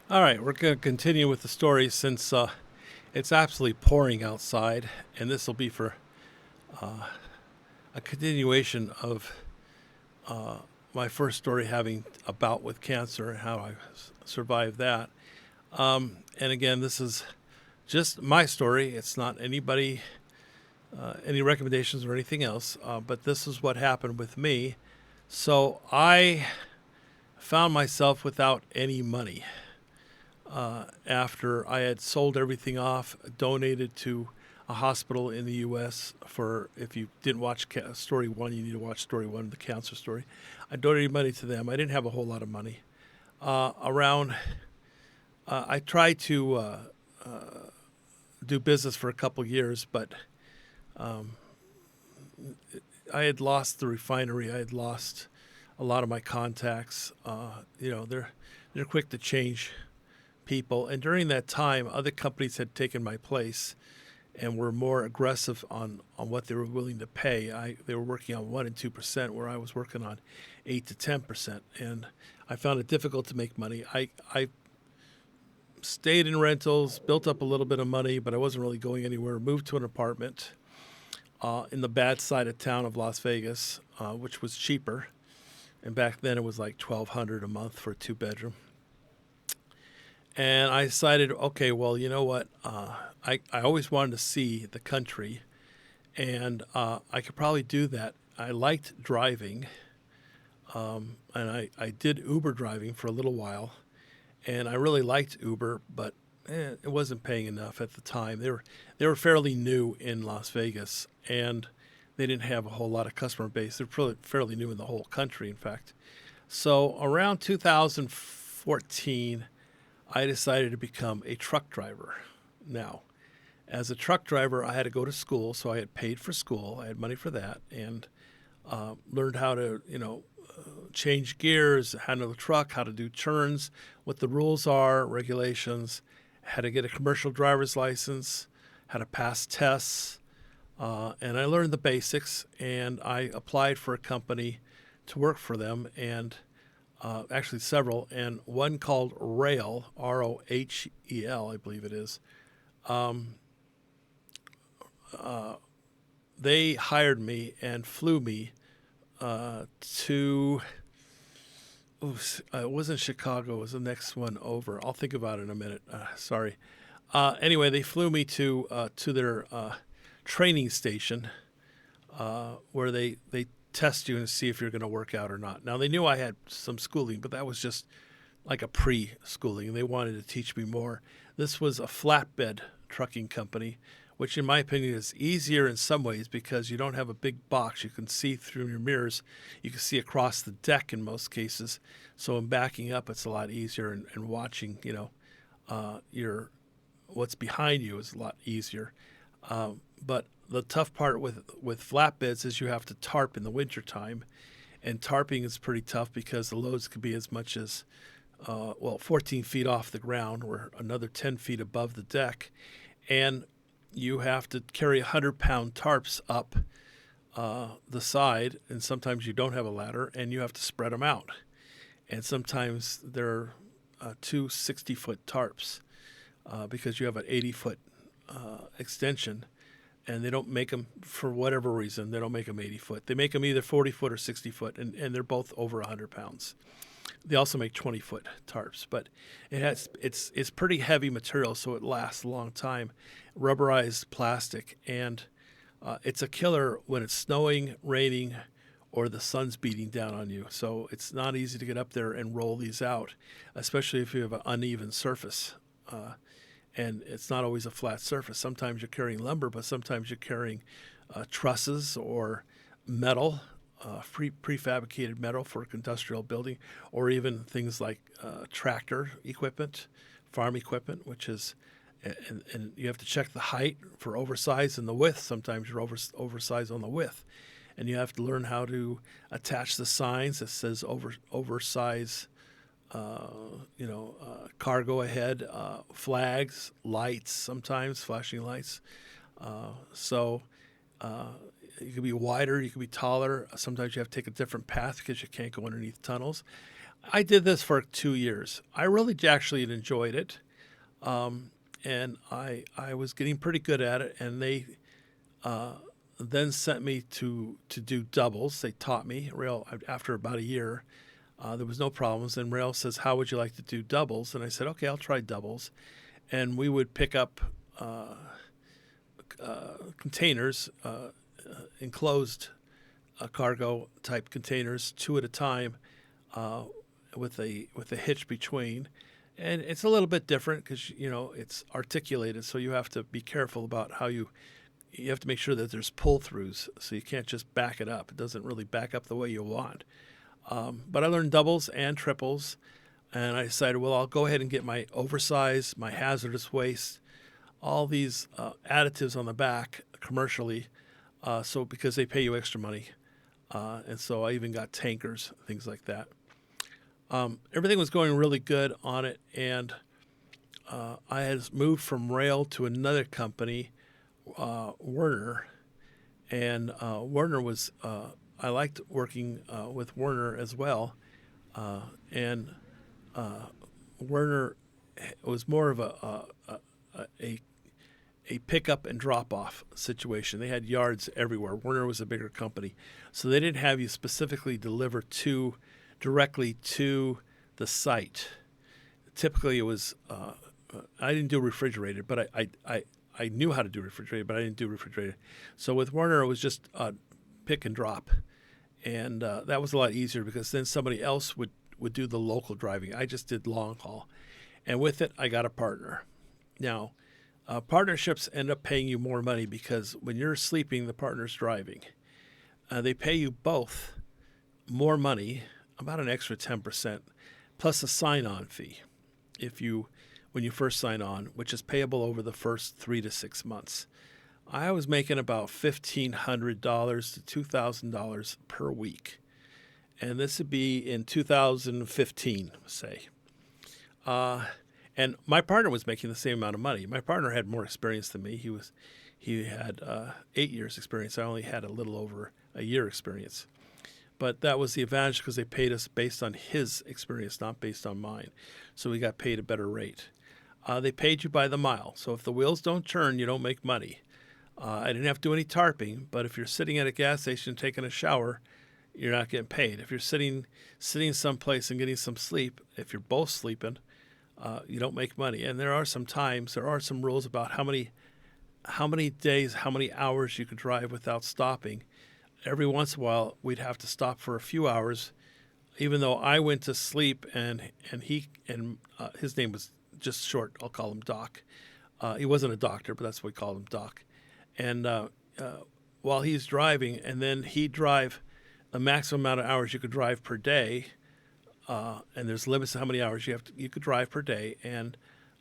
All right, we're going to continue with the story since it's absolutely pouring outside, and this will be for a continuation of my first story having a bout with cancer and how I survived that. And again, this is just my story. It's not any recommendations or anything else, but this is what happened with me. So I found myself without any money after I had sold everything off, donated to a hospital in the U.S. for, if you didn't watch story one, you need to watch story one, the cancer story. I donated money to them. I didn't have a whole lot of money. I tried to do business for a couple years, but I had lost the refinery. I had lost a lot of my contacts. They're quick to change people, and during that time, other companies had taken my place and were more aggressive on what they were willing to pay. They were working on 1% and 2%, where I was working on 8 to 10%, and I found it difficult to make money. I stayed in rentals, built up a little bit of money, but I wasn't really going anywhere. Moved to an apartment in the bad side of town of Las Vegas, which was cheaper, and back then it was like $1,200 a month for a 2-bedroom. And I decided, okay, well, you know what? I always wanted to see the country, and I could probably do that. I liked driving, and I did Uber driving for a little while, and I really liked Uber, but it wasn't paying enough at the time. They were fairly new in Las Vegas, and they didn't have a whole lot of customer base. They're fairly new in the whole country, in fact. So around 2014, I decided to become a truck driver. Now, as a truck driver, I had to go to school, so I had paid for school. I had money for that, and learned how to, change gears, handle the truck, how to do turns, what the rules are, regulations, how to get a commercial driver's license, how to pass tests, and I learned the basics. And I applied for a company to work for them, and actually several, and one called Rail, Rohel, I believe it is. They hired me and flew me to. It wasn't Chicago. It was the next one over. I'll think about it in a minute. Sorry. Anyway, they flew me to their training station where they test you and see if you're going to work out or not. Now, they knew I had some schooling, but that was just like a pre-schooling. They wanted to teach me more. This was a flatbed trucking company, which in my opinion is easier in some ways because you don't have a big box. You can see through your mirrors. You can see across the deck in most cases. So in backing up, it's a lot easier, and watching, your what's behind you is a lot easier. But the tough part with flatbeds is you have to tarp in the wintertime, and tarping is pretty tough because the loads could be as much as 14 feet off the ground or another 10 feet above the deck, and you have to carry 100-pound tarps up the side, and sometimes you don't have a ladder, and you have to spread them out. And sometimes they're two 60-foot tarps because you have an 80-foot extension, and they don't make them, for whatever reason, they don't make them 80 foot. They make them either 40 foot or 60 foot, and they're both over 100 pounds. They also make 20-foot tarps, but it's pretty heavy material, so it lasts a long time. Rubberized plastic, and it's a killer when it's snowing, raining, or the sun's beating down on you. So it's not easy to get up there and roll these out, especially if you have an uneven surface. And it's not always a flat surface. Sometimes you're carrying lumber, but sometimes you're carrying trusses or metal, prefabricated metal for industrial building, or even things like tractor equipment, farm equipment, which is, and you have to check the height for oversize and the width. Sometimes you're oversized on the width, and you have to learn how to attach the signs that says oversize. Cargo ahead, flags, lights, sometimes flashing lights. So you can be wider, you can be taller. Sometimes you have to take a different path because you can't go underneath tunnels. I did this for 2 years. I really actually enjoyed it, and I was getting pretty good at it. And they then sent me to do doubles. They taught me rail after about a year. There was no problems. And rail says, "How would you like to do doubles?" And I said, "Okay, I'll try doubles." And we would pick up containers, enclosed cargo type containers, two at a time, uh, with a hitch between. And it's a little bit different because it's articulated, so you have to be careful about how you have to make sure that there's pull throughs, so you can't just back it up. It doesn't really back up the way you want. But I learned doubles and triples, and I decided, well, I'll go ahead and get my oversized, my hazardous waste, all these additives on the back commercially, so because they pay you extra money, and so I even got tankers, things like that. Everything was going really good on it, and I had moved from rail to another company, Werner, and Werner was I liked working with Werner as well, and Werner was more of a pick up and drop off situation. They had yards everywhere. Werner was a bigger company, so they didn't have you specifically deliver directly to the site. Typically, it was I didn't do refrigerated, but I knew how to do refrigerated, but I didn't do refrigerated. So with Werner, it was just pick and drop, and that was a lot easier because then somebody else would do the local driving. I just did long haul, and with it, I got a partner. Now, partnerships end up paying you more money because when you're sleeping, the partner's driving. They pay you both more money, about an extra 10%, plus a sign-on fee when you first sign on, which is payable over the first 3 to 6 months. I was making about $1,500 to $2,000 per week, and this would be in 2015, say. And my partner was making the same amount of money. My partner had more experience than me. He had 8 years experience. I only had a little over a year experience. But that was the advantage because they paid us based on his experience, not based on mine. So we got paid a better rate. They paid you by the mile. So if the wheels don't turn, you don't make money. I didn't have to do any tarping, but if you're sitting at a gas station taking a shower, you're not getting paid. If you're sitting someplace and getting some sleep, if you're both sleeping, you don't make money. And there are some rules about how many days, how many hours you could drive without stopping. Every once in a while, we'd have to stop for a few hours, even though I went to sleep and his name was just short. I'll call him Doc. He wasn't a doctor, but that's what we called him, Doc. And while he's driving, and then he'd drive the maximum amount of hours you could drive per day, and there's limits to how many hours you could drive per day, and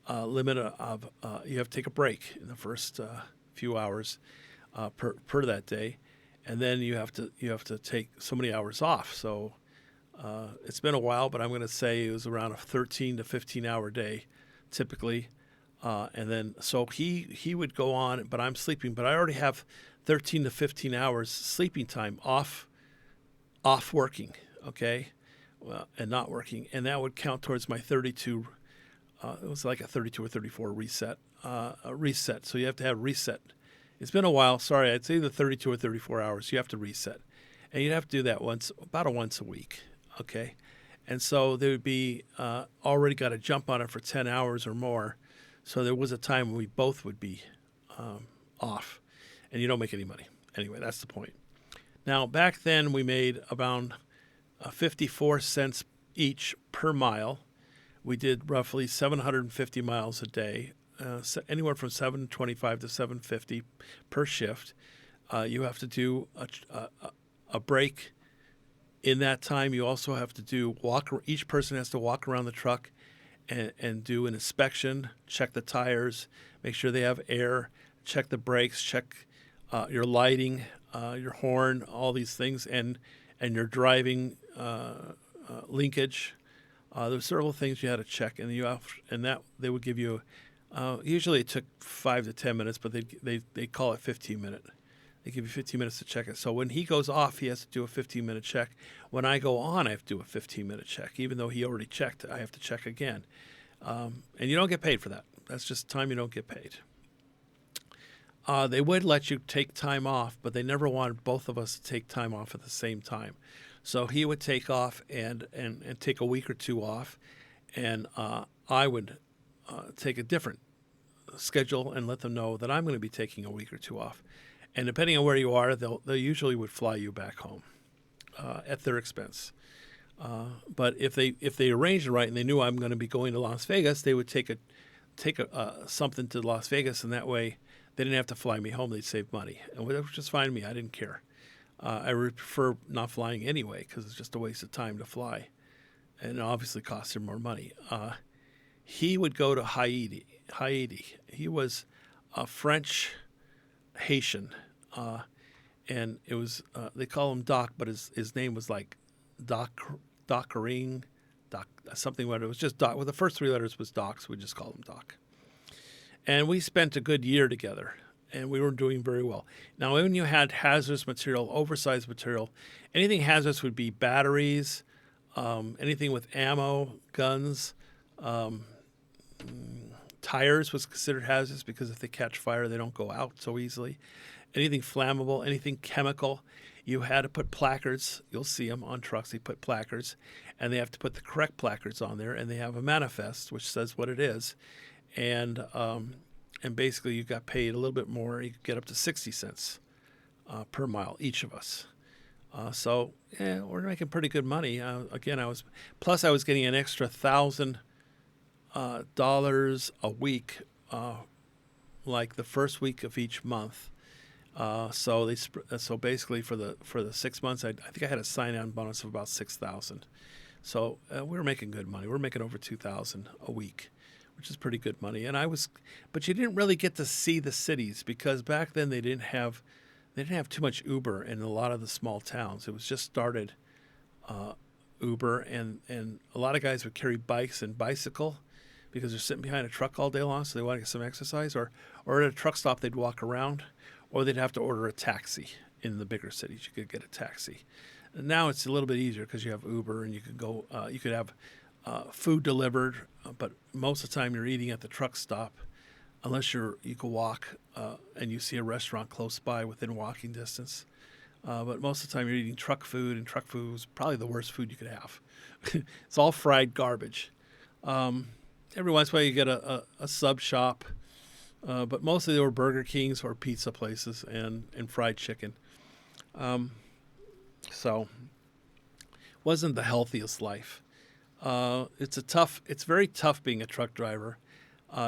limit of you have to take a break in the first few hours per that day, and then you have to take so many hours off. So it's been a while, but I'm going to say it was around a 13 to 15 hour day, typically. And then so he would go on, but I'm sleeping. But I already have 13 to 15 hours sleeping time off working, okay, and not working, and that would count towards my 32. It was like a 32 or 34 reset. So you have to have reset. It's been a while. Sorry, I'd say the 32 or 34 hours. You have to reset, and you'd have to do that once a week, okay. And so there would be already got to jump on it for 10 hours or more. So there was a time when we both would be off, and you don't make any money. Anyway, that's the point. Now, back then we made about 54 cents each per mile. We did roughly 750 miles a day, anywhere from 725 to 750 per shift. You have to do a break in that time. You also have to do each person has to walk around the truck and do an inspection, check the tires, make sure they have air, check the brakes, check your lighting, your horn, all these things, and your driving linkage. There were several things you had to check, and that they would give you. Usually it took 5 to 10 minutes, but they call it 15-minute They give you 15 minutes to check it. So when he goes off, he has to do a 15-minute check. When I go on, I have to do a 15-minute check. Even though he already checked, I have to check again. And you don't get paid for that. That's just time you don't get paid. They would let you take time off, but they never wanted both of us to take time off at the same time. So he would take off and take a week or two off, and I would take a different schedule and let them know that I'm going to be taking a week or two off. And depending on where you are, they usually would fly you back home at their expense. But if they arranged it right and they knew I'm going to be going to Las Vegas, they would take something to Las Vegas, and that way they didn't have to fly me home. They'd save money, and which was just fine with me. I didn't care. I would prefer not flying anyway because it's just a waste of time to fly, and it obviously costs him more money. He would go to Haiti. He was a French Haitian, and it was they call him Doc, but his name was like Docering, something. But it was just Doc. Well, the first three letters was Doc, so we just called him Doc. And we spent a good year together, and we were doing very well. Now, when you had hazardous material, oversized material, anything hazardous would be batteries, anything with ammo, guns. Tires was considered hazardous because if they catch fire, they don't go out so easily. Anything flammable, anything chemical, you had to put placards. You'll see them on trucks. They put placards, and they have to put the correct placards on there, and they have a manifest which says what it is. And basically you got paid a little bit more. You could get up to 60 cents per mile, each of us. So we're making pretty good money. Again, I was getting an extra $1,000 a week, like the first week of each month. So basically for the 6 months, I think I had a sign-on bonus of about $6,000. So we were making good money. We're making over $2,000 a week, which is pretty good money. But you didn't really get to see the cities because back then they didn't have too much Uber in a lot of the small towns. It was just started Uber, and a lot of guys would carry bikes and bicycle because they're sitting behind a truck all day long, so they want to get some exercise. Or at a truck stop, they'd walk around, or they'd have to order a taxi in the bigger cities. You could get a taxi. And now it's a little bit easier because you have Uber, and you could go. You could have food delivered, but most of the time you're eating at the truck stop, unless you can walk and you see a restaurant close by within walking distance. But most of the time you're eating truck food, and truck food is probably the worst food you could have. It's all fried garbage. Every once in a while you get a sub shop, but mostly they were Burger Kings or pizza places and fried chicken. So wasn't the healthiest life. It's very tough being a truck driver.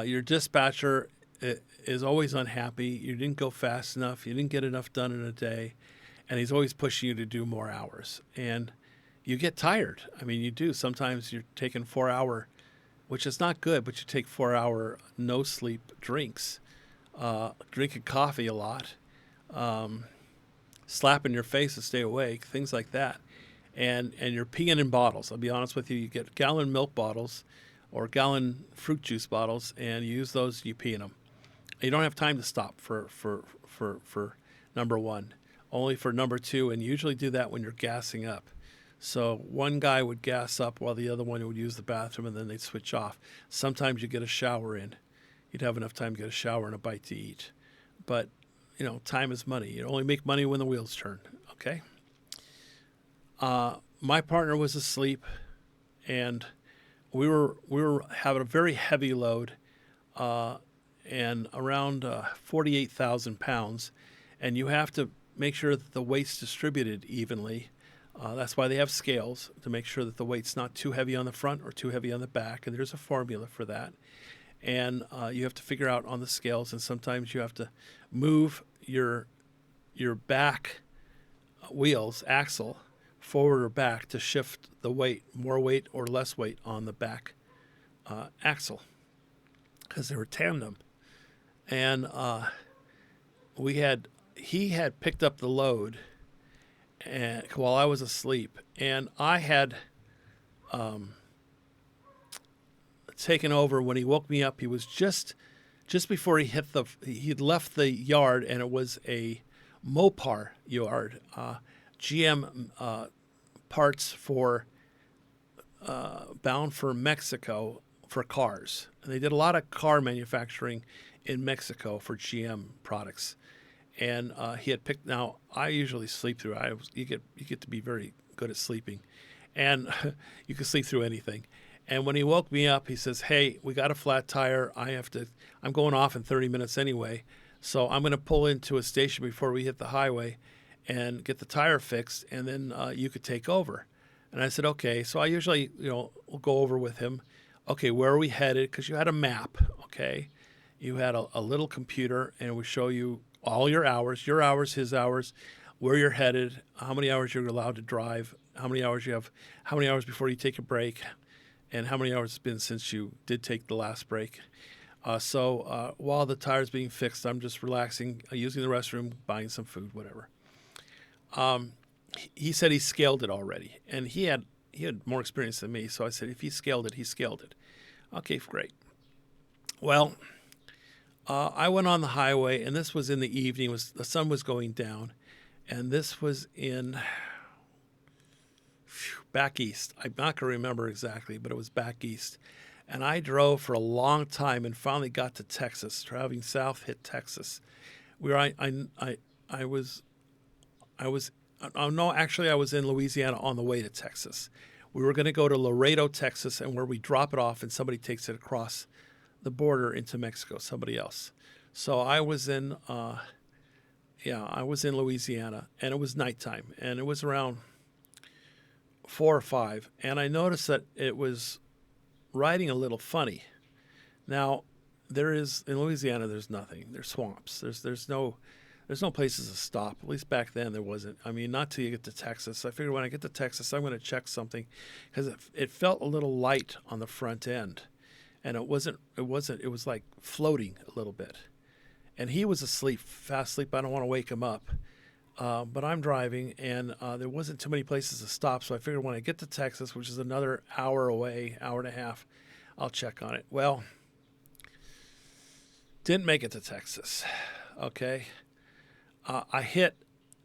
Your dispatcher is always unhappy. You didn't go fast enough. You didn't get enough done in a day. And he's always pushing you to do more hours. And you get tired. I mean, you do. Sometimes you're taking 4-hour, which is not good, but you take 4-hour no-sleep drinks, drinking coffee a lot, slapping your face to stay awake, things like that. And you're peeing in bottles. I'll be honest with you. You get gallon milk bottles or gallon fruit juice bottles, and you use those, you pee in them. You don't have time to stop for number one, only for number two, and you usually do that when you're gassing up. So one guy would gas up while the other one would use the bathroom, and then they'd switch off. Sometimes you get a shower in. You'd have enough time to get a shower and a bite to eat. But, time is money. You only make money when the wheels turn, okay? My partner was asleep, and we were having a very heavy load, and around 48,000 pounds, and you have to make sure that the weight's distributed evenly. That's why they have scales, to make sure that the weight's not too heavy on the front or too heavy on the back, and there's a formula for that. And you have to figure out on the scales, and sometimes you have to move your back wheels, axle, forward or back to shift the weight, more weight or less weight on the back axle, because they were tandem. And he had picked up the load while I was asleep, and I had taken over. When he woke me up, he was just before he'd left the yard, and it was a Mopar yard, GM parts for bound for Mexico for cars. And they did a lot of car manufacturing in Mexico for GM products. And he had picked. Now I usually sleep through. You get to be very good at sleeping, and you can sleep through anything. And when he woke me up, he says, "Hey, we got a flat tire. I'm going off in 30 minutes anyway, so I'm going to pull into a station before we hit the highway, and get the tire fixed, and then you could take over." And I said, "Okay." So I usually, will go over with him. Okay, where are we headed? Because you had a map. Okay, you had a little computer, and it would show you all your hours, his hours, where you're headed, how many hours you're allowed to drive, how many hours you have, how many hours before you take a break, and how many hours it's been since you did take the last break. So while the tire's being fixed, I'm just relaxing, using the restroom, buying some food, whatever. He said he scaled it already, and he had more experience than me. So I said, if he scaled it, he scaled it. Okay, great. Well, I went on the highway, and this was in the evening. The sun was going down, and this was in back east. I'm not going to remember exactly, but it was back east. And I drove for a long time and finally got to Texas. Traveling south, hit Texas, where I was. No, actually, I was in Louisiana on the way to Texas. We were going to go to Laredo, Texas, and where we drop it off and somebody takes it across the border into Mexico, somebody else. So I was in Louisiana, and it was nighttime, and it was around 4 or 5, and I noticed that it was riding a little funny. Now, in Louisiana, there's nothing. There's swamps. There's no places to stop. At least back then there wasn't. I mean, not till you get to Texas. I figured when I get to Texas, I'm going to check something, because it felt a little light on the front end, and it was like floating a little bit. And he was asleep, fast asleep. I don't want to wake him up. But I'm driving, and there wasn't too many places to stop. So I figured when I get to Texas, which is another hour away, hour and a half, I'll check on it. Well, didn't make it to Texas. Okay. I hit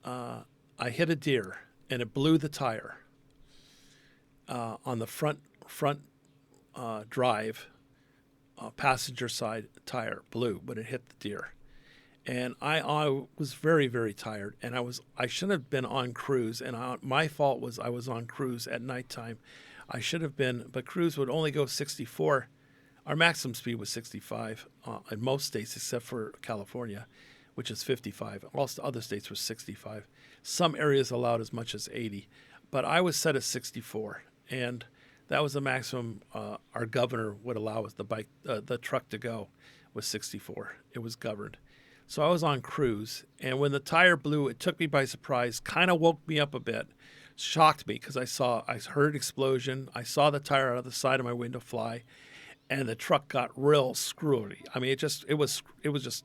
a deer, and it blew the tire on the front drive. Passenger side tire blew, but it hit the deer. And I was very, very tired, and I shouldn't have been on cruise, and my fault was I was on cruise at nighttime. I should have been, but cruise would only go 64. Our maximum speed was 65 in most states except for California, which is 55. Most other states were 65. Some areas allowed as much as 80, but I was set at 64, and that was the maximum our governor would allow us the truck to go was 64. It was governed. So I was on cruise, and when the tire blew, it took me by surprise, kind of woke me up a bit, shocked me because I heard explosion. I saw the tire out of the side of my window fly, and the truck got real screwy. I mean, it was just,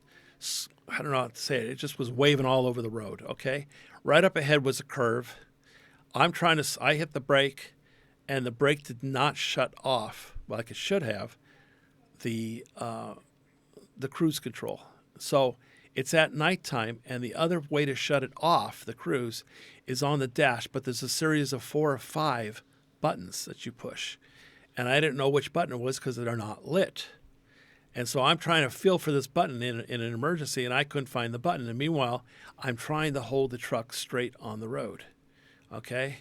I don't know how to say it. It just was waving all over the road. Okay, right up ahead was a curve. I hit the brake, and the brake did not shut off like it should have. The cruise control. So it's at nighttime, and the other way to shut it off, the cruise, is on the dash, but there's a series of 4 or 5 buttons that you push. And I didn't know which button it was because they're not lit. And so I'm trying to feel for this button in an emergency, and I couldn't find the button. And meanwhile, I'm trying to hold the truck straight on the road. Okay?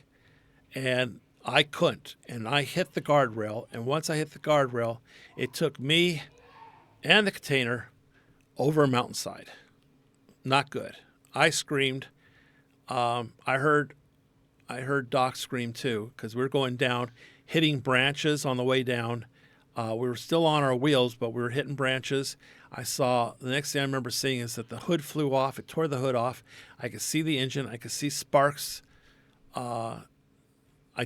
And I couldn't. And I hit the guardrail, and once I hit the guardrail, it took me and the container over a mountainside. Not good. I screamed. I heard Doc scream too, because we were going down, hitting branches on the way down. We were still on our wheels, but we were hitting branches. The next thing I remember seeing is that the hood flew off. It tore the hood off. I could see the engine. I could see sparks. I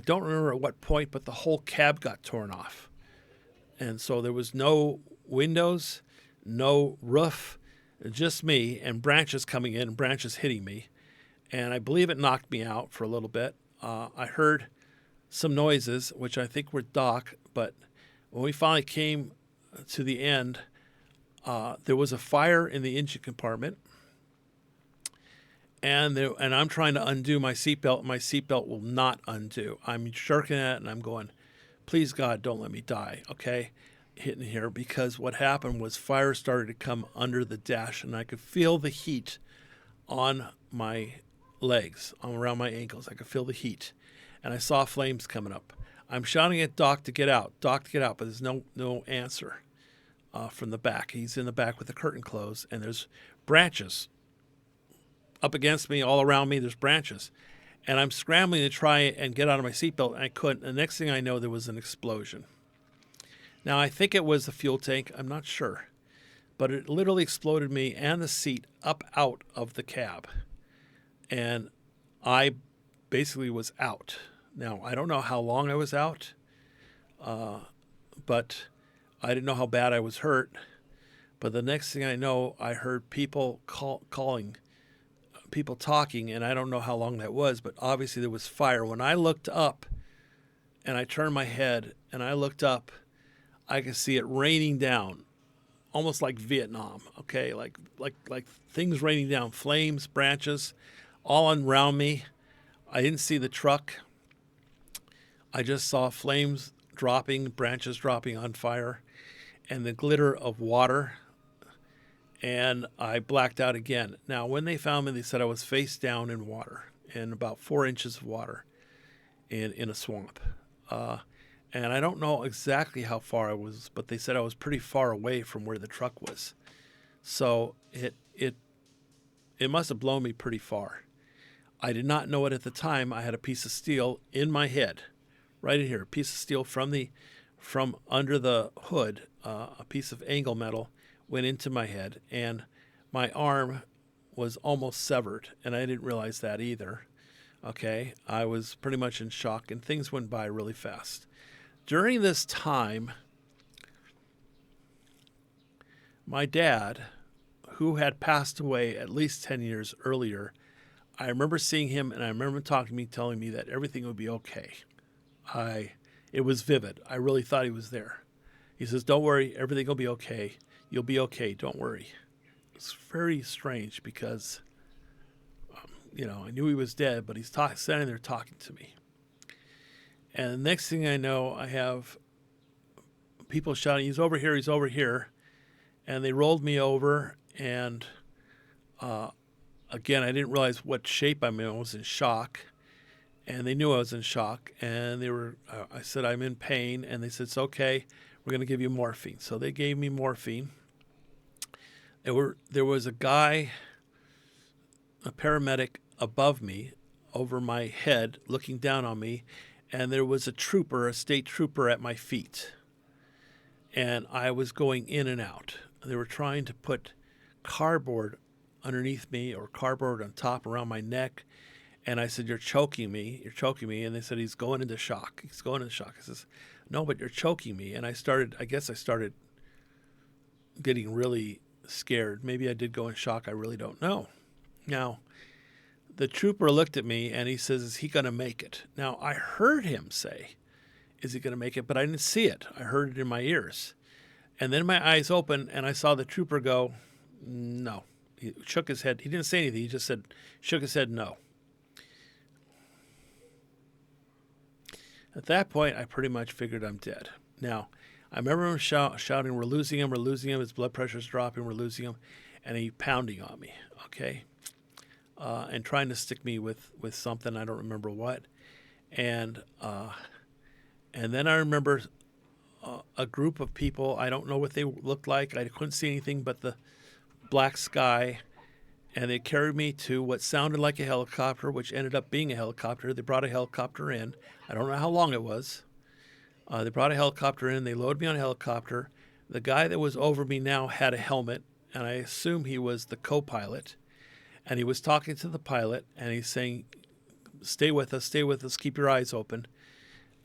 don't remember at what point, but the whole cab got torn off. And so there was no windows, no roof, just me, and branches coming in and branches hitting me. And I believe it knocked me out for a little bit. I heard some noises, which I think were Doc, but when we finally came to the end, there was a fire in the engine compartment, and I'm trying to undo my seatbelt. My seatbelt will not undo. I'm jerking it, and I'm going, please, God, don't let me die, okay? Hitting here, because what happened was fire started to come under the dash, and I could feel the heat on my legs, around my ankles. I could feel the heat, and I saw flames coming up. I'm shouting at Doc to get out, but there's no answer from the back. He's in the back with the curtain closed, and there's branches up against me, all around me. There's branches, and I'm scrambling to try and get out of my seatbelt, and I couldn't. The next thing I know, there was an explosion. Now, I think it was the fuel tank. I'm not sure, but it literally exploded me and the seat up out of the cab, and I basically was out. Now, I don't know how long I was out, but I didn't know how bad I was hurt. But the next thing I know, I heard people calling, people talking, and I don't know how long that was, but obviously there was fire. When I looked up and I turned my head and I looked up, I could see it raining down, almost like Vietnam, okay? Like things raining down, flames, branches, all around me. I didn't see the truck. I just saw flames dropping, branches dropping on fire, and the glitter of water, and I blacked out again. Now, when they found me, they said I was face down in water, in about 4 inches of water in a swamp. And I don't know exactly how far I was, but they said I was pretty far away from where the truck was. So it must have blown me pretty far. I did not know it at the time. I had a piece of steel in my head, right in here, a piece of steel from under the hood, a piece of angle metal went into my head, and my arm was almost severed, and I didn't realize that either. Okay, I was pretty much in shock, and things went by really fast. During this time, my dad, who had passed away at least 10 years earlier, I remember seeing him, and I remember him talking to me, telling me that everything would be okay. It was vivid. I really thought he was there. He says, don't worry, everything will be okay. You'll be okay, don't worry. It's very strange because, I knew he was dead, but he's standing there talking to me. And the next thing I know, I have people shouting, he's over here, he's over here. And they rolled me over, and again, I didn't realize what shape I'm in. I was in shock. And they knew I was in shock, and I said, I'm in pain, and they said, it's okay, we're going to give you morphine. So they gave me morphine. There was a guy, a paramedic above me, over my head, looking down on me, and there was a state trooper at my feet. And I was going in and out. They were trying to put cardboard underneath me, or cardboard on top around my neck. And I said, you're choking me. And they said, he's going into shock. I says, no, but you're choking me. And I started getting really scared. Maybe I did go in shock. I really don't know. Now, the trooper looked at me and he says, is he going to make it? Now, I heard him say, is he going to make it? But I didn't see it. I heard it in my ears. And then my eyes opened and I saw the trooper go, no. He shook his head. He didn't say anything. He just shook his head, no. At that point, I pretty much figured I'm dead. Now, I remember him shouting, we're losing him, his blood pressure's dropping, we're losing him, and he pounding on me, okay? And trying to stick me with something, I don't remember what. And then I remember a group of people, I don't know what they looked like, I couldn't see anything but the black sky, and they carried me to what sounded like a helicopter, which ended up being a helicopter. They brought a helicopter in. I don't know how long it was. They brought a helicopter in. They loaded me on a helicopter. The guy that was over me now had a helmet, and I assume he was the co-pilot. And he was talking to the pilot, and he's saying, stay with us, keep your eyes open.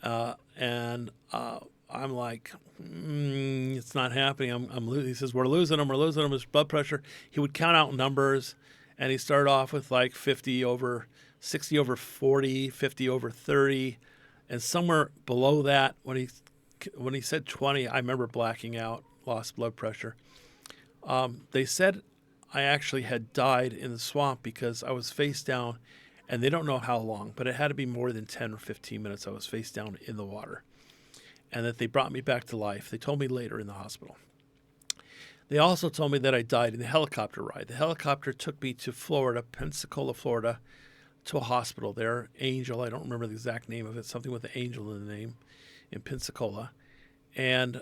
And I'm like, it's not happening. He says, we're losing him. His blood pressure. He would count out numbers, and he started off with like 50 over 60 over 40, 50 over 30, and somewhere below that, when he said 20, I remember blacking out, lost blood pressure. They said I actually had died in the swamp because I was face down, and they don't know how long, but it had to be more than 10 or 15 minutes I was face down in the water, and that they brought me back to life. They told me later in the hospital. They also told me that I died in the helicopter ride. The helicopter took me to Florida, Pensacola, Florida, to a hospital there, Angel. I don't remember the exact name of it, something with an angel in the name, in Pensacola. And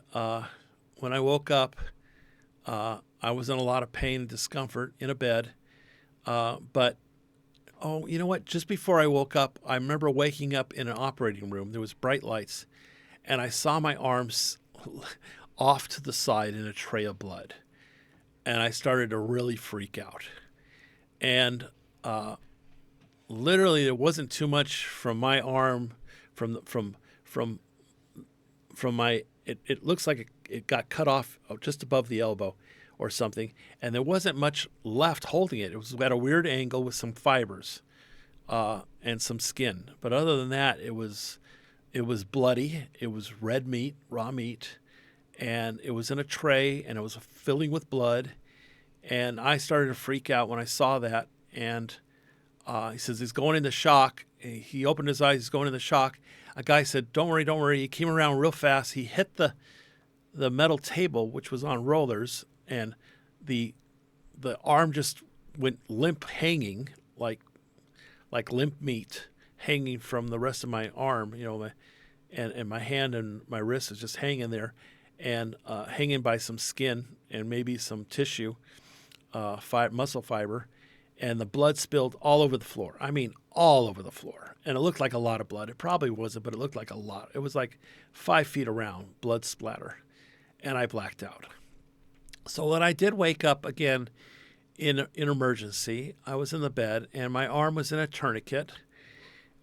when I woke up, I was in a lot of pain and discomfort in a bed. But, you know what? Just before I woke up, I remember waking up in an operating room. There was bright lights, and I saw my arms off to the side in a tray of blood. And I started to really freak out. And literally, there wasn't too much from my arm, from my. It looks like it got cut off just above the elbow or something, and there wasn't much left holding it. It was at a weird angle with some fibers and some skin. But other than that, it was bloody. It was red meat, raw meat, and it was in a tray, and it was filling with blood. And I started to freak out when I saw that. And he says he's going into shock. He opened his eyes. He's going into shock. A guy said, "Don't worry, don't worry." He came around real fast. He hit the metal table, which was on rollers, and the arm just went limp, hanging like limp meat, hanging from the rest of my arm. And my hand and my wrist is just hanging there, and hanging by some skin and maybe some tissue, muscle fiber. And the blood spilled all over the floor. I mean, all over the floor. And it looked like a lot of blood. It probably wasn't, but it looked like a lot. It was like 5 feet around, blood splatter. And I blacked out. So when I did wake up again in emergency, I was in the bed, and my arm was in a tourniquet.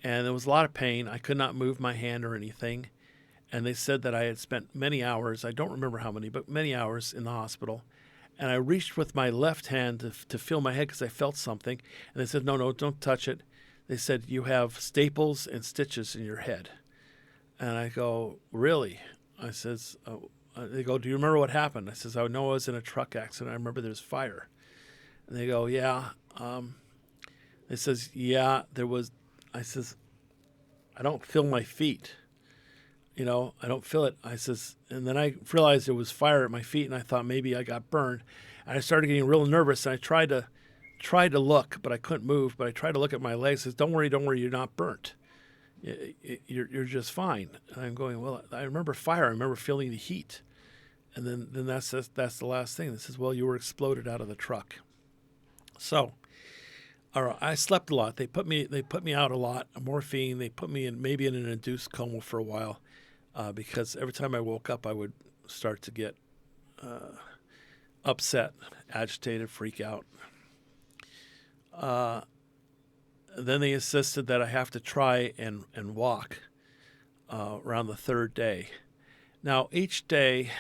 And there was a lot of pain. I could not move my hand or anything. And they said that I had spent many hours, I don't remember how many, but many hours in the hospital. And I reached with my left hand to feel my head because I felt something. And they said, no, don't touch it. They said, you have staples and stitches in your head. And I go, really? I says, they go, do you remember what happened? I says, I know I was in a truck accident. I remember there was fire. And they go, yeah. They says, yeah, there was. I says, I don't feel my feet. I don't feel it. I says, and then I realized there was fire at my feet, and I thought maybe I got burned. And I started getting real nervous, and I tried to look, but I couldn't move. But I tried to look at my legs. I says, don't worry, you're not burnt. You're just fine. And I'm going, well, I remember fire. I remember feeling the heat. And then that's the last thing. This says, well, you were exploded out of the truck. So, all right, I slept a lot. They put me out a lot. Morphine. They put me maybe in an induced coma for a while. Because every time I woke up, I would start to get upset, agitated, freak out. Then they insisted that I have to try and walk around the third day. Now, each day,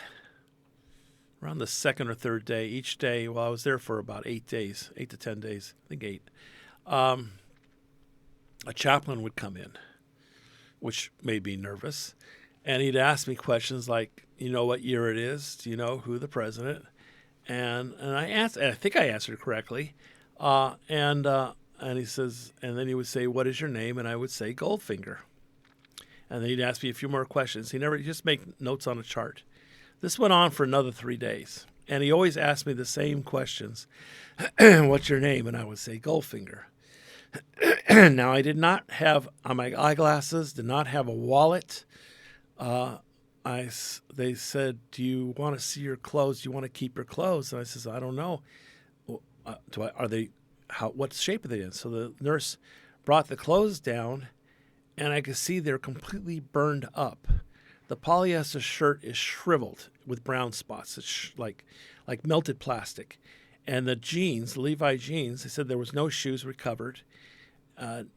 around the second or third day, each day, well, I was there for about 8 days, 8 to 10 days, I think 8, a chaplain would come in, which made me nervous. And he'd ask me questions like, you know what year it is? Do you know who the president? And I answered. I think I answered correctly. And he says, and then he would say, "What is your name?" And I would say, "Goldfinger." And then he'd ask me a few more questions. He just make notes on a chart. This went on for another 3 days, and he always asked me the same questions. "What's your name?" And I would say, "Goldfinger." Now I did not have on my eyeglasses. Did not have a wallet. They said, "Do you want to see your clothes? Do you want to keep your clothes?" And I says, "I don't know. What shape are they in?" So the nurse brought the clothes down, and I could see they're completely burned up. The polyester shirt is shriveled with brown spots. It's like melted plastic. And the jeans, the Levi jeans, they said there was no shoes recovered,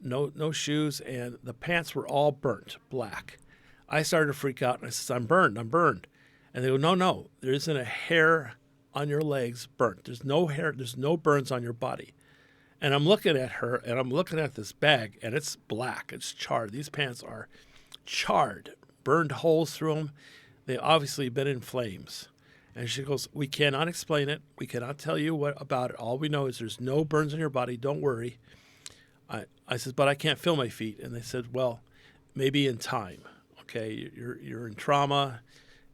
no shoes, and the pants were all burnt black. I started to freak out, and I said, I'm burned. And they go, no, there isn't a hair on your legs burnt. There's no hair, there's no burns on your body. And I'm looking at her, and I'm looking at this bag, and it's black. It's charred. These pants are charred, burned holes through them. They obviously been in flames. And she goes, we cannot explain it. We cannot tell you what about it. All we know is there's no burns on your body. Don't worry. I said, but I can't feel my feet. And they said, well, maybe in time. Okay, you're in trauma,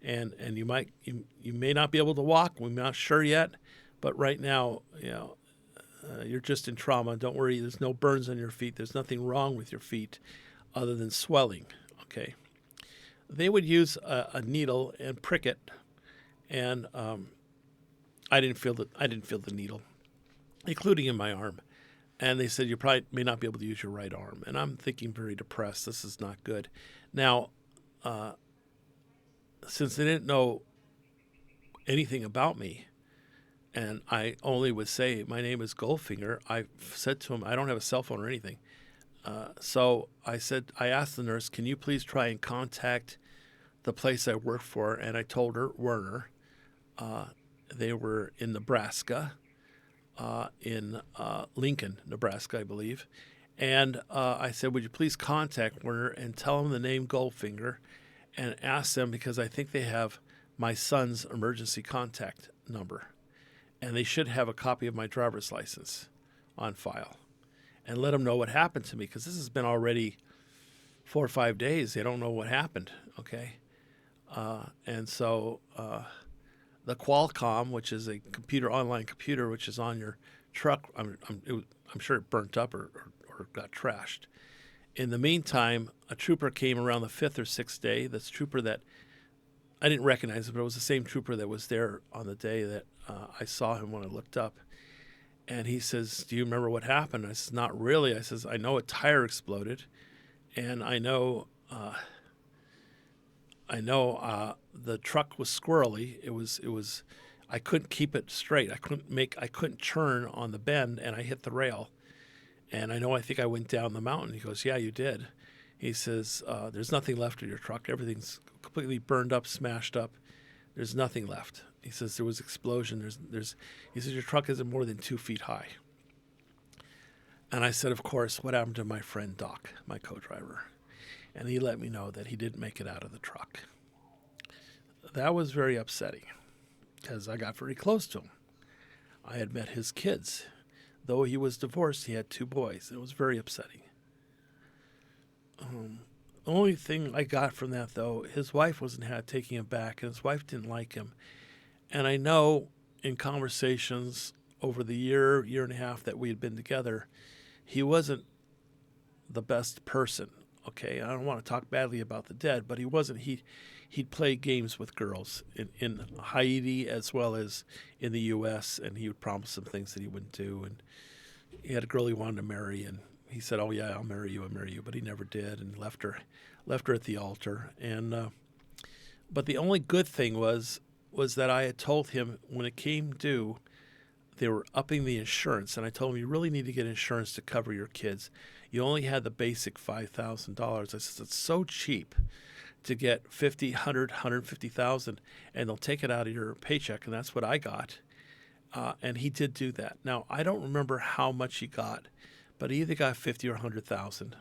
and you may not be able to walk. We're not sure yet, but right now, you're just in trauma. Don't worry. There's no burns on your feet. There's nothing wrong with your feet, other than swelling. Okay. They would use a needle and prick it, and I didn't feel the needle, including in my arm. And they said, you probably may not be able to use your right arm. And I'm thinking, very depressed. This is not good. Now, since they didn't know anything about me, and I only would say, my name is Goldfinger, I said to him, I don't have a cell phone or anything. So I asked the nurse, can you please try and contact the place I work for? And I told her, Werner. They were in Nebraska. In Lincoln, Nebraska, I believe. And I said, would you please contact Werner and tell him the name Goldfinger and ask them, because I think they have my son's emergency contact number. And they should have a copy of my driver's license on file. And let them know what happened to me, because this has been already 4 or 5 days. They don't know what happened, okay? And so the Qualcomm, which is a online computer, which is on your truck, I'm sure it burnt up or got trashed. In the meantime, a trooper came around the 5th or 6th day. This trooper that I didn't recognize, but it was the same trooper that was there on the day that I saw him when I looked up. And he says, do you remember what happened? I says, not really. I says, I know a tire exploded, and I know the truck was squirrely. It was I couldn't keep it straight. I couldn't turn on the bend, and I hit the rail. And I think I went down the mountain. He goes, yeah, you did. He says, there's nothing left of your truck. Everything's completely burned up, smashed up. There's nothing left. He says there was explosion. He says your truck isn't more than 2 feet high. And I said, of course, what happened to my friend Doc, my co-driver? And he let me know that he didn't make it out of the truck. That was very upsetting, because I got very close to him. I had met his kids. Though he was divorced, he had 2 boys. It was very upsetting. The only thing I got from that, though, his wife wasn't taking him back, and his wife didn't like him. And I know in conversations over the year and a half that we had been together, he wasn't the best person. Okay, I don't want to talk badly about the dead, but he wasn't. He'd play games with girls in Haiti as well as in the U.S., and he would promise some things that he wouldn't do. And he had a girl he wanted to marry, and he said, "Oh yeah, I'll marry you," but he never did, and left her at the altar. And but the only good thing was that I had told him when it came due, they were upping the insurance, and I told him, you really need to get insurance to cover your kids. You only had the basic $5,000. I said, it's so cheap to get $50,000, $100,000, $150,000, and they'll take it out of your paycheck, and that's what I got. And he did do that. Now, I don't remember how much he got, but he either got $50,000 or $100,000,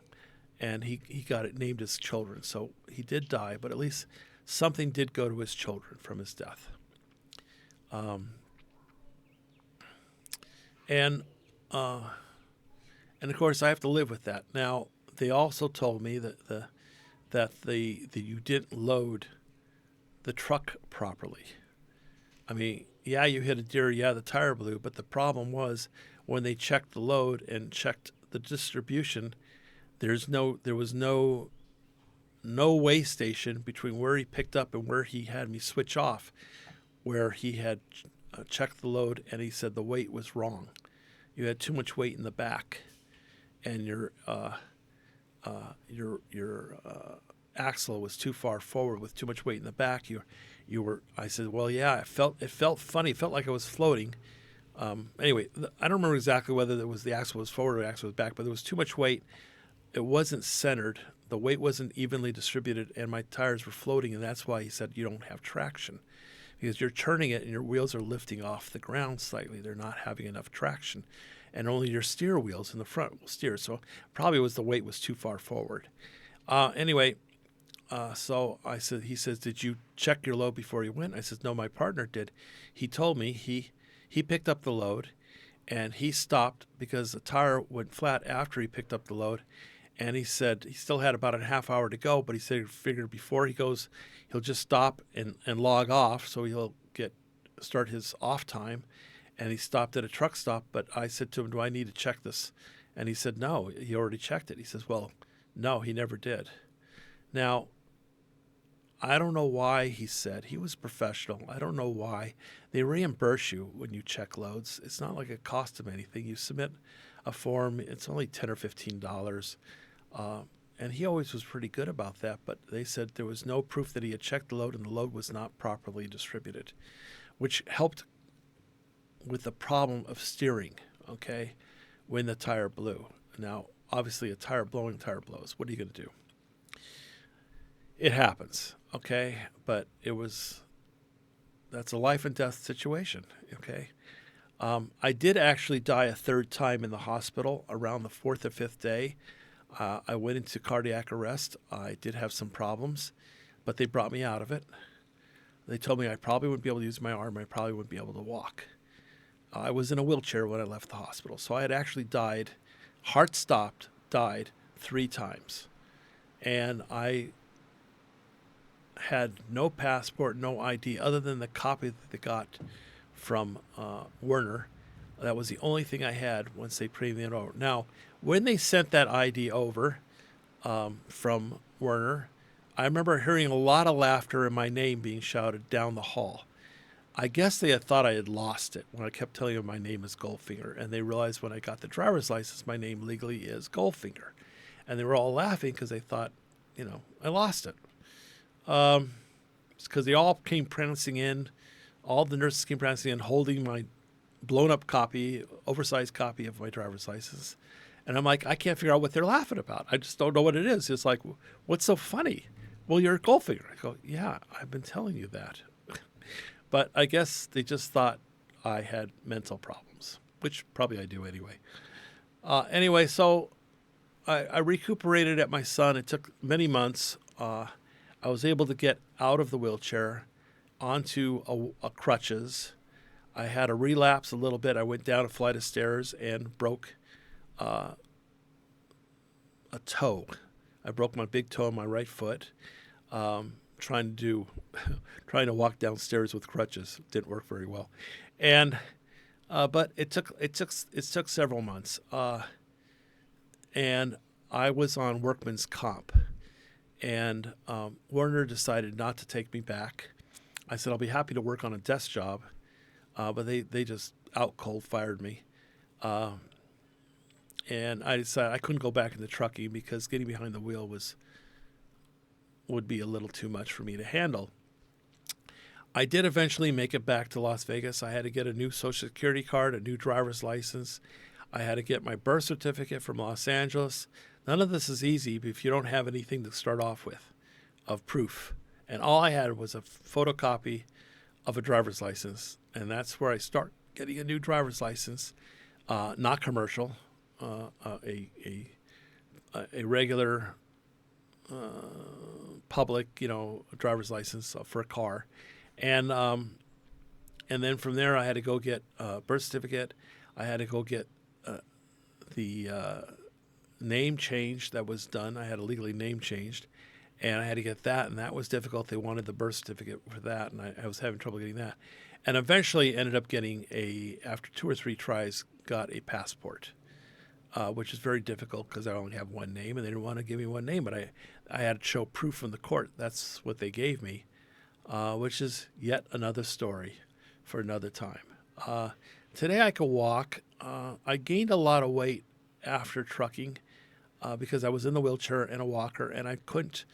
and he got it named his children. So he did die, but at least something did go to his children from his death. And of course, I have to live with that. Now, they also told me that you didn't load the truck properly. I mean, yeah, you hit a deer, yeah, the tire blew, but the problem was when they checked the load and checked the distribution, there was no weigh station between where he picked up and where he had me switch off, where he had checked the load, and he said the weight was wrong. You had too much weight in the back, and your axle was too far forward with too much weight in the back. You were. I said, well, yeah. It felt funny. It felt like I was floating. Anyway, I don't remember exactly whether it was the axle was forward or the axle was back, but there was too much weight. It wasn't centered. The weight wasn't evenly distributed, and my tires were floating, and that's why he said you don't have traction. Because you're turning it and your wheels are lifting off the ground slightly. They're not having enough traction. And only your steer wheels in the front will steer. So probably the weight was too far forward. Anyway, So he says, did you check your load before you went? I said, no, my partner did. He told me he picked up the load, and he stopped because the tire went flat after he picked up the load. And he said he still had about a half hour to go, but he said he figured before he goes, he'll just stop and log off, so he'll start his off time. And he stopped at a truck stop, but I said to him, do I need to check this? And he said, no, he already checked it. He says, well, no, he never did. Now, I don't know why he said. He was professional. I don't know why. They reimburse you when you check loads. It's not like it costs them anything. You submit a form. It's only $10 or $15. And he always was pretty good about that. But they said there was no proof that he had checked the load and the load was not properly distributed, which helped with the problem of steering, okay, when the tire blew. Now, obviously, a tire blows. What are you going to do? It happens, okay? But that's a life and death situation, okay? I did actually die a third time in the hospital around the fourth or fifth day. I went into cardiac arrest. I did have some problems, but they brought me out of it. They told me I probably wouldn't be able to use my arm. I probably wouldn't be able to walk. I was in a wheelchair when I left the hospital. So I had actually died, heart stopped, died 3 times. And I had no passport, no ID, other than the copy that they got from Werner. That was the only thing I had once they printed it over. Now, when they sent that ID over from Werner, I remember hearing a lot of laughter and my name being shouted down the hall. I guess they had thought I had lost it when I kept telling them my name is Goldfinger, and they realized when I got the driver's license, my name legally is Goldfinger. And they were all laughing because they thought, I lost it. It's because they all came prancing in. All the nurses came prancing in, holding my blown-up copy, oversized copy of my driver's license. And I'm like, I can't figure out what they're laughing about. I just don't know what it is. It's like, what's so funny? Well, you're a Goldfinger. I go, yeah, I've been telling you that. But I guess they just thought I had mental problems, which probably I do anyway. Anyway, so I recuperated at my son. It took many months. I was able to get out of the wheelchair onto a crutches. I had a relapse a little bit. I went down a flight of stairs and broke a toe. I broke my big toe on my right foot. Trying to walk downstairs with crutches didn't work very well, and but it took several months, and I was on workman's comp, and Werner decided not to take me back. I said I'll be happy to work on a desk job, but they just out cold fired me, and I decided I couldn't go back into trucking because getting behind the wheel would be a little too much for me to handle. I did eventually make it back to Las Vegas. I had to get a new Social Security card, a new driver's license. I had to get my birth certificate from Los Angeles. None of this is easy if you don't have anything to start off with of proof. And all I had was a photocopy of a driver's license. And that's where I start getting a new driver's license, not commercial, a regular public, driver's license for a car, and then from there I had to go get a birth certificate. I had to go get the name changed that was done. I had to legally name changed, and I had to get that, and that was difficult. They wanted the birth certificate for that, and I was having trouble getting that, and eventually ended up getting after 2 or 3 tries, got a passport. Which is very difficult because I only have one name, and they didn't want to give me one name. But I had to show proof from the court. That's what they gave me, which is yet another story for another time. Today I could walk. I gained a lot of weight after trucking because I was in the wheelchair and a walker, and I couldn't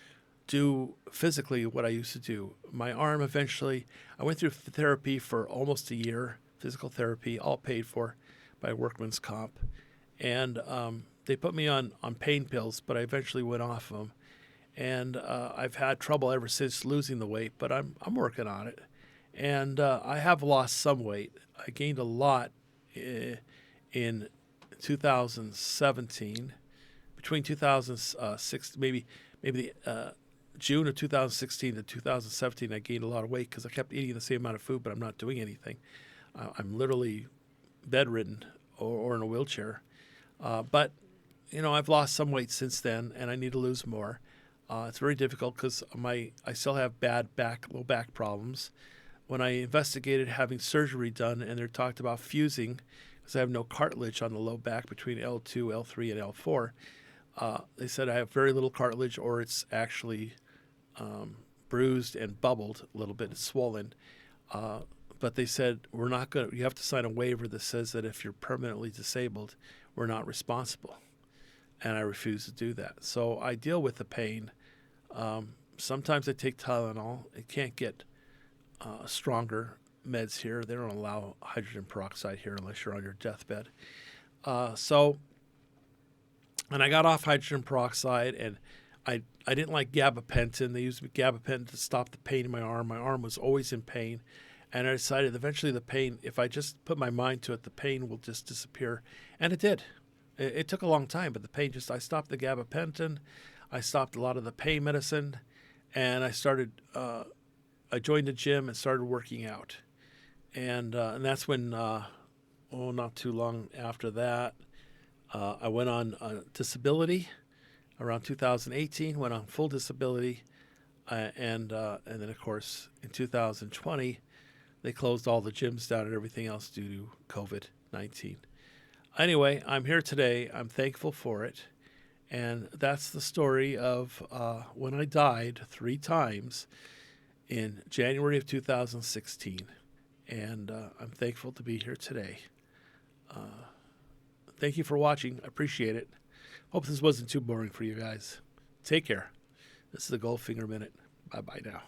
do physically what I used to do. My arm eventually, I went through therapy for almost a year, physical therapy, all paid for by workman's comp. And they put me on pain pills, but I eventually went off of them. And I've had trouble ever since losing the weight, but I'm working on it. And I have lost some weight. I gained a lot in 2017, between 2006, maybe June of 2016 to 2017, I gained a lot of weight because I kept eating the same amount of food, but I'm not doing anything. I'm literally bedridden or in a wheelchair. But, I've lost some weight since then, and I need to lose more. It's very difficult because I still have bad low back problems. When I investigated having surgery done, and they talked about fusing, because I have no cartilage on the low back between L2, L3, and L4, they said I have very little cartilage, or it's actually bruised and bubbled a little bit. It's swollen. But they said, we're not going to, you have to sign a waiver that says that if you're permanently disabled, we're not responsible. And I refuse to do that. So I deal with the pain. Sometimes I take Tylenol. It can't get stronger meds here. They don't allow hydrogen peroxide here unless you're on your deathbed. And I got off hydrogen peroxide, and I didn't like gabapentin. They used gabapentin to stop the pain in my arm. My arm was always in pain. And I decided eventually the pain, if I just put my mind to it, the pain will just disappear. And it did. It took a long time, but the pain I stopped the gabapentin. I stopped a lot of the pain medicine. And I joined the gym and started working out. And that's when, not too long after that, I went on disability around 2018, went on full disability. And then, of course, in 2020, they closed all the gyms down and everything else due to COVID-19. Anyway, I'm here today. I'm thankful for it. And that's the story of when I died 3 times in January of 2016. And I'm thankful to be here today. Thank you for watching. I appreciate it. Hope this wasn't too boring for you guys. Take care. This is the Goldfinger Minute. Bye-bye now.